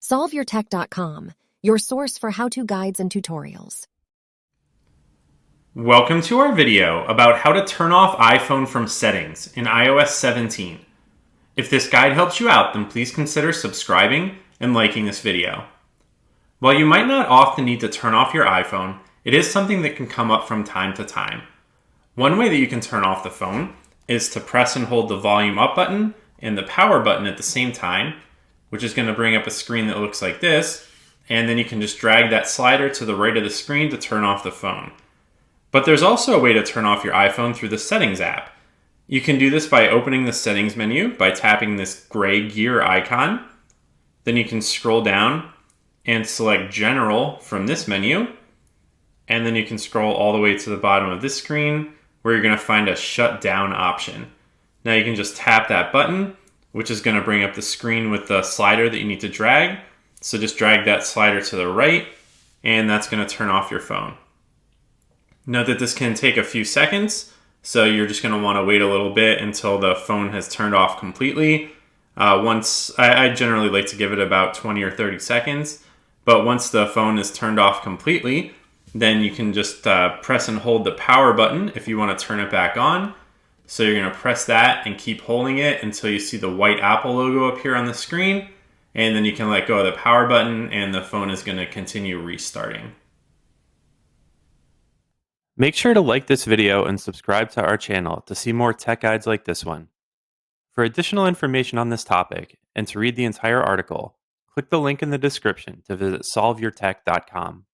SolveYourTech.com, your source for how-to guides and tutorials. Welcome to our video about how to turn off iPhone from settings in iOS 17. If this guide helps you out, then please consider subscribing and liking this video. While you might not often need to turn off your iPhone, it is something that can come up from time to time. One way that you can turn off the phone is to press and hold the volume up button and the power button at the same time, which is going to bring up a screen that looks like this, and then you can just drag that slider to the right of the screen to turn off the phone. But there's also a way to turn off your iPhone through the Settings app. You can do this by opening the Settings menu by tapping this gray gear icon. Then you can scroll down and select General from this menu. And then you can scroll all the way to the bottom of this screen where you're going to find a Shut Down option. Now you can just tap that button, which is going to bring up the screen with the slider that you need to drag. So just drag that slider to the right, and that's going to turn off your phone. Note that this can take a few seconds, so you're just going to want to wait a little bit until the phone has turned off completely. I generally like to give it about 20 or 30 seconds, but once the phone is turned off completely, then you can just press and hold the power button if you want to turn it back on. So you're going to press that and keep holding it until you see the white Apple logo appear on the screen, and then you can let go of the power button and the phone is going to continue restarting. Make sure to like this video and subscribe to our channel to see more tech guides like this one. For additional information on this topic and to read the entire article, click the link in the description to visit solveyourtech.com.